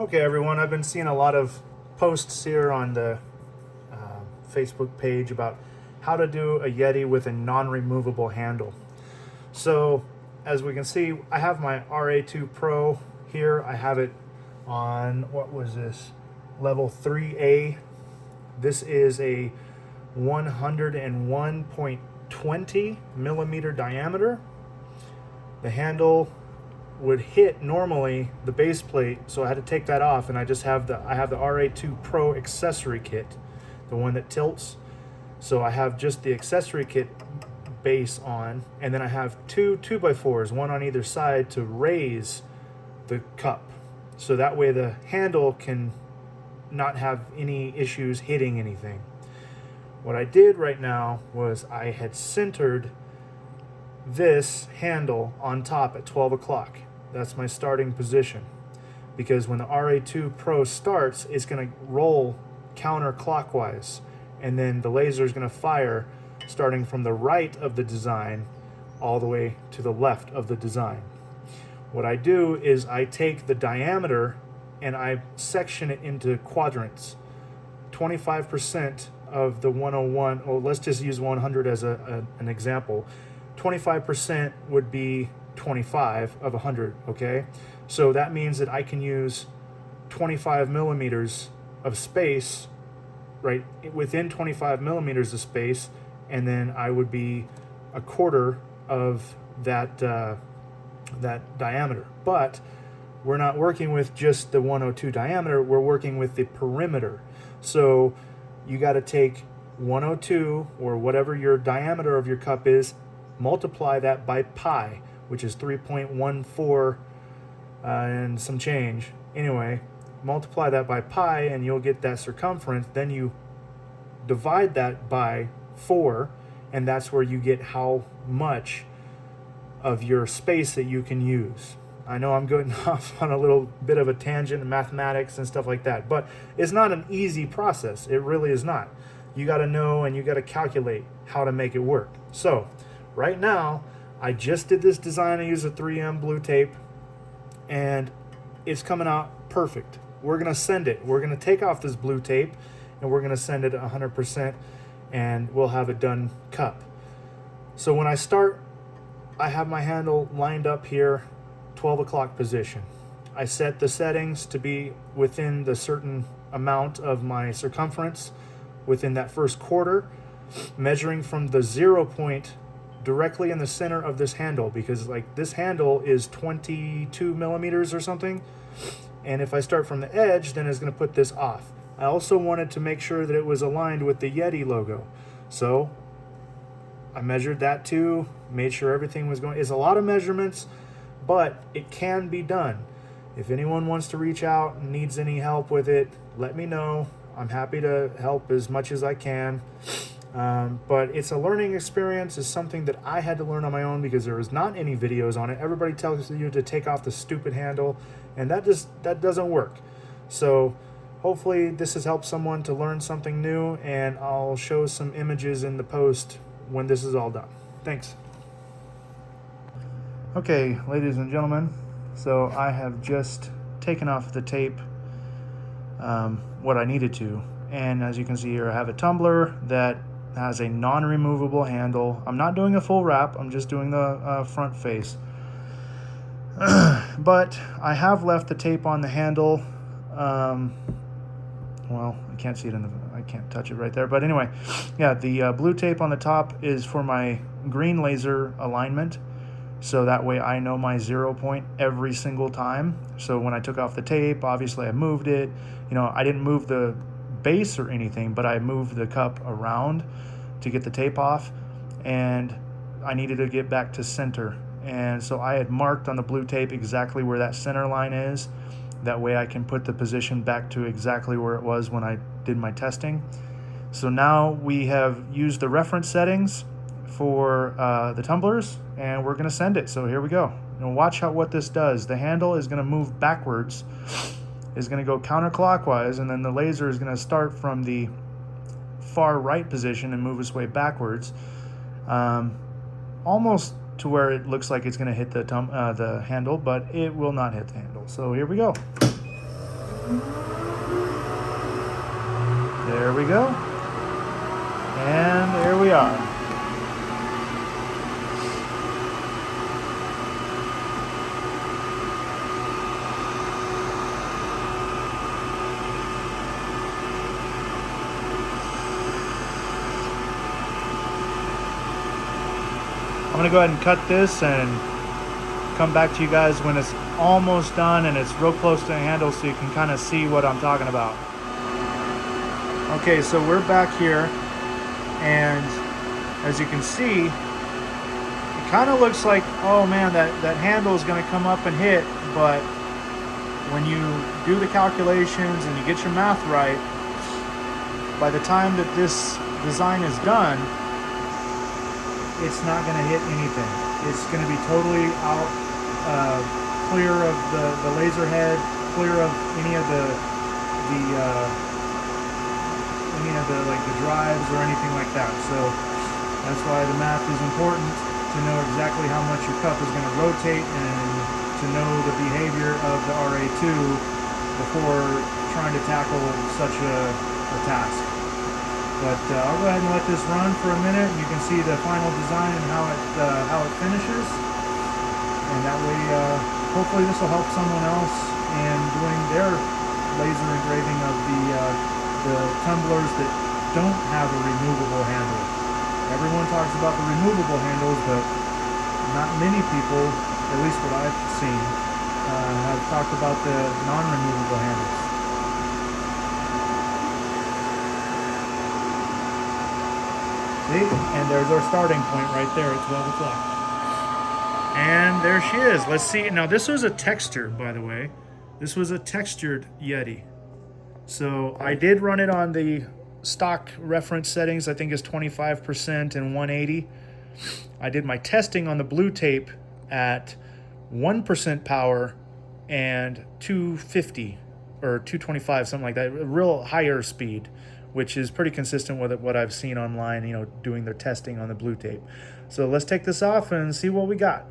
Okay, everyone, I've been seeing a lot of posts here on the Facebook page about how to do a Yeti with a non-removable handle. So, as we can see, I have my RA2 Pro here. I have it on, what was this, level 3A. This is a 101.20 millimeter diameter. The handle would hit normally the base plate, so I had to take that off, and I have the RA2 Pro accessory kit, the one that tilts. So I have just the accessory kit base on, and then I have two 2x4s, one on either side, to raise the cup, so that way the handle can not have any issues hitting anything. What I did right now was I had centered this handle on top at 12 o'clock. That's my starting position, because when the RA2 Pro starts, it's going to roll counterclockwise, and then the laser is going to fire starting from the right of the design all the way to the left of the design. What I do is I take the diameter and I section it into quadrants. 25% of the 101, or let's just use 100 as an example. 25% would be 25 of 100, okay? So that means that I can use 25 millimeters of space, right, within 25 millimeters of space, and then I would be a quarter of that, that diameter. But we're not working with just the 102 diameter, we're working with the perimeter. So you got to take 102, or whatever your diameter of your cup is, multiply that by pi, which is 3.14 and some change. Anyway, multiply that by pi and you'll get that circumference. Then you divide that by 4, and that's where you get how much of your space that you can use. I know I'm going off on a little bit of a tangent in mathematics and stuff like that, but it's not an easy process. It really is not. You got to know and you got to calculate how to make it work. So right now, I just did this design. I use a 3M blue tape, and it's coming out perfect. We're going to send it. We're going to take off this blue tape, and we're going to send it 100%, and we'll have it done cup. So when I start, I have my handle lined up here, 12 o'clock position. I set the settings to be within the certain amount of my circumference within that first quarter, measuring from the 0 point directly in the center of this handle, because like this handle is 22 millimeters or something, and if I start from the edge, then it's going to put this off. I also wanted to make sure that it was aligned with the Yeti logo, so I measured that too, made sure everything was going. It's a lot of measurements, but it can be done. If anyone wants to reach out and needs any help with it, let me know. I'm happy to help as much as I can. But it's a learning experience. It's something that I had to learn on my own because there was not any videos on it. Everybody tells you to take off the stupid handle, and that doesn't work. So hopefully this has helped someone to learn something new, and I'll show some images in the post when this is all done. Thanks. Okay, ladies and gentlemen, so I have just taken off the tape, what I needed to, and as you can see here, I have a tumbler that has a non-removable handle. I'm not doing a full wrap, I'm just doing the front face. But I have left the tape on the handle. Well, I can't see it I can't touch it right there, but anyway, yeah, the blue tape on the top is for my green laser alignment, so that way I know my 0 point every single time. So when I took off the tape, obviously I moved it. You know, I didn't move the base or anything, but I moved the cup around to get the tape off, and I needed to get back to center. And so I had marked on the blue tape exactly where that center line is. That way I can put the position back to exactly where it was when I did my testing. So now we have used the reference settings for the tumblers, and we're going to send it. So here we go. And watch what this does. The handle is going to move backwards, is going to go counterclockwise, and then the laser is going to start from the far right position and move its way backwards, almost to where it looks like it's going to hit the handle, but it will not hit the handle. So here we go. There we go. And there we are. I'm gonna go ahead and cut this and come back to you guys when it's almost done and it's real close to the handle so you can kind of see what I'm talking about. Okay, so we're back here, and as you can see, it kind of looks like, oh man, that handle is gonna come up and hit, but when you do the calculations and you get your math right, by the time that this design is done, it's not going to hit anything. It's going to be totally out, clear of the laser head, clear of any of the like the drives or anything like that. So that's why the math is important, to know exactly how much your cup is going to rotate and to know the behavior of the RA2 before trying to tackle such a task. But I'll go ahead and let this run for a minute, and you can see the final design and how it finishes. And that way, hopefully this will help someone else in doing their laser engraving of the tumblers that don't have a removable handle. Everyone talks about the removable handles, but not many people, at least what I've seen, have talked about the non-removable handles. See? And there's our starting point right there at 12 o'clock. And there she is. Let's see. Now, this was a texture, by the way. This was a textured Yeti. So I did run it on the stock reference settings. I think it's 25% and 180. I did my testing on the blue tape at 1% power and 250 or 225, something like that. A real higher speed, which is pretty consistent with what I've seen online, you know, doing their testing on the blue tape. So let's take this off and see what we got.